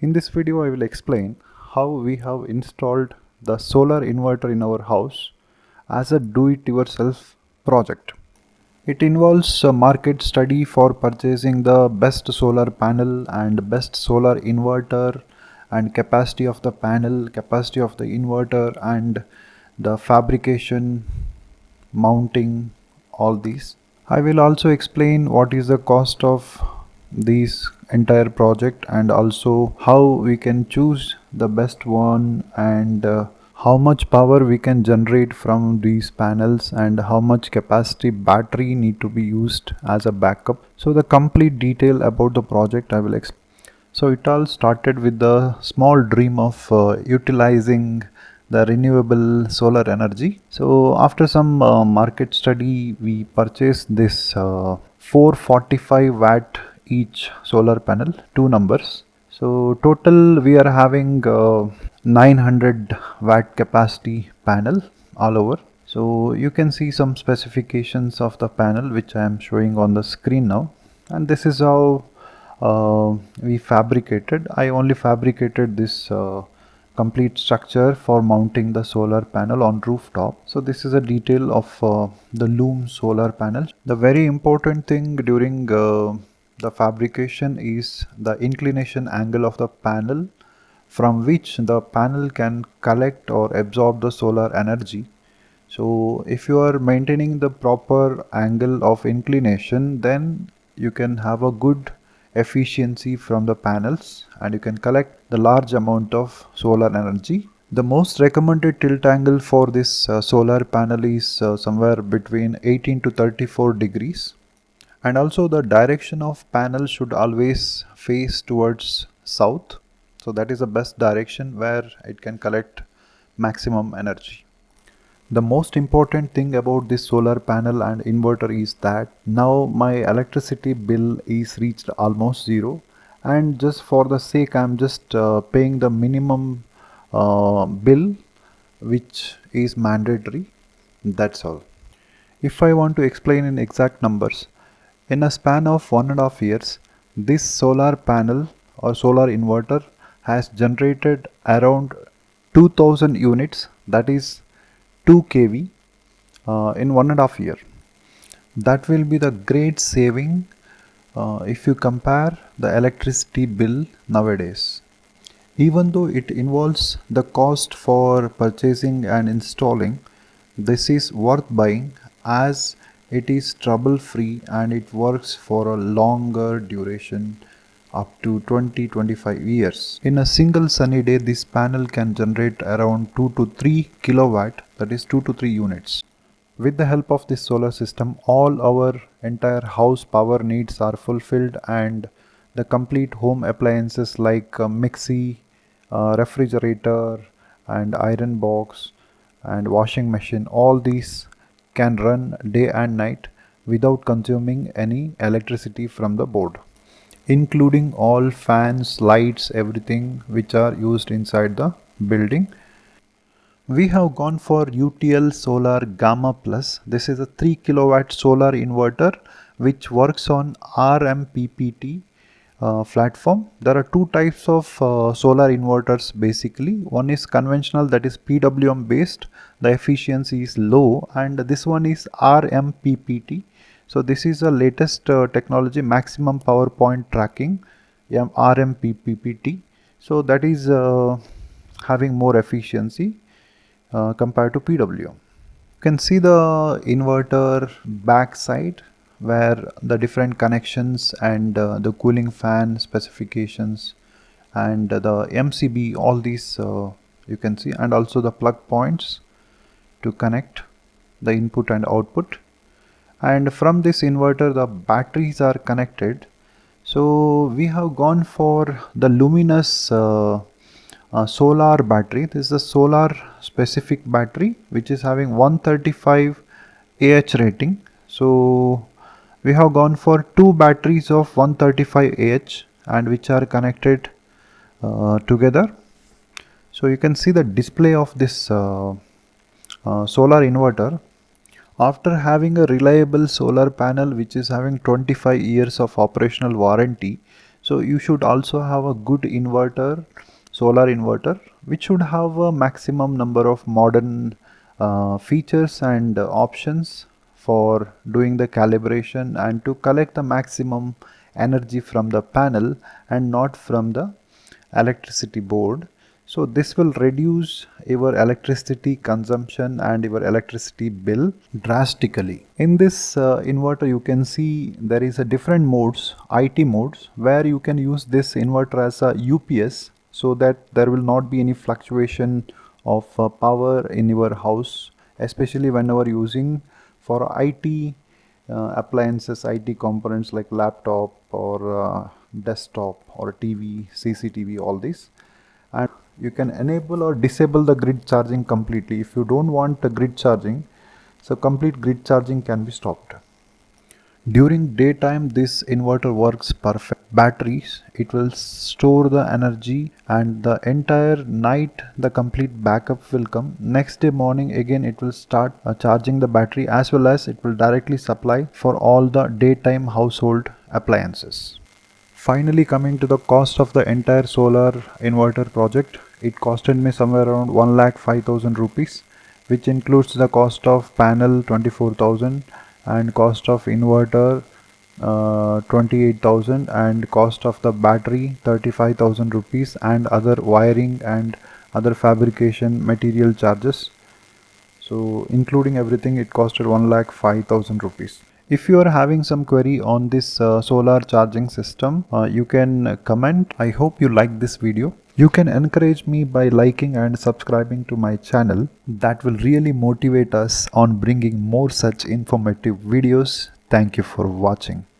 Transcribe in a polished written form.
In this video I will explain how we have installed the solar inverter in our house as a do-it-yourself project. It involves a market study for purchasing the best solar panel and best solar inverter and capacity of the panel, capacity of the inverter and the fabrication, mounting, all these. I will also explain what is the cost of this entire project and also how we can choose the best one and how much power we can generate from these panels and how much capacity battery need to be used as a backup. So the complete detail about the project I will explain. So it all started with the small dream of utilizing the renewable solar energy. So after some market study, we purchased this 445 watt each solar panel, two numbers. So total we are having 900 watt capacity panel all over. So you can see some specifications of the panel which I am showing on the screen now, and this is how we fabricated. I only fabricated this complete structure for mounting the solar panel on rooftop. So this is a detail of the loom solar panel. The very important thing during the fabrication is the inclination angle of the panel from which the panel can collect or absorb the solar energy. So if you are maintaining the proper angle of inclination, then you can have a good efficiency from the panels and you can collect the large amount of solar energy. The most recommended tilt angle for this solar panel is somewhere between 18 to 34 degrees, and also the direction of panel should always face towards south. So that is the best direction where it can collect maximum energy. The most important thing about this solar panel and inverter is that now my electricity bill is reached almost zero, and just for the sake I'm just paying the minimum bill which is mandatory. That's all. If I want to explain in exact numbers, in a span of 1.5 years, this solar panel or solar inverter has generated around 2000 units, that is 2 kV in 1.5 year. That will be the great saving if you compare the electricity bill nowadays. Even though it involves the cost for purchasing and installing, this is worth buying as it is trouble free and it works for a longer duration up to 20-25 years. In a single sunny day, this panel can generate around 2 to 3 kilowatt, that is 2 to 3 units. With the help of this solar system, all our entire house power needs are fulfilled and the complete home appliances like mixie, refrigerator and iron box and washing machine, all these can run day and night without consuming any electricity from the board, including all fans, lights, everything which are used inside the building. We have gone for UTL Solar Gamma Plus. This is a 3 kilowatt solar inverter which works on RMPPT platform. There are two types of solar inverters basically. One is conventional, that is PWM based. The efficiency is low, and this one is RMPPT. So this is the latest technology, maximum power point tracking, RMPPT. So that is having more efficiency compared to PWM. You can see the inverter back side where the different connections and the cooling fan specifications and the MCB, all these you can see, and also the plug points to connect the input and output. And from this inverter the batteries are connected. So we have gone for the luminous solar battery. This is a solar specific battery which is having 135 AH rating. So we have gone for two batteries of 135 AH and which are connected together. So you can see the display of this solar inverter. After having a reliable solar panel which is having 25 years of operational warranty, So you should also have a good inverter, solar inverter, which should have a maximum number of modern features and options for doing the calibration and to collect the maximum energy from the panel and not from the electricity board. So this will reduce your electricity consumption and your electricity bill drastically. In this inverter you can see there is a different modes, IT modes, where you can use this inverter as a UPS so that there will not be any fluctuation of power in your house, especially whenever using for IT appliances, IT components like laptop or desktop or TV, CCTV, all these. And you can enable or disable the grid charging completely. If you don't want the grid charging, so complete grid charging can be stopped. During daytime this inverter works perfect. Batteries, it will store the energy and the entire night the complete backup will come. Next day morning again it will start charging the battery, as well as it will directly supply for all the daytime household appliances. Finally, coming to the cost of the entire solar inverter project, it costed me somewhere around 1,05,000 rupees, which includes the cost of panel 24,000 and cost of inverter 28,000 and cost of the battery 35,000 rupees and other wiring and other fabrication material charges. So including everything it costed 1,05,000 rupees. If you are having some query on this solar charging system, you can comment. I hope you like this video. You can encourage me by liking and subscribing to my channel. That will really motivate us on bringing more such informative videos. Thank you for watching.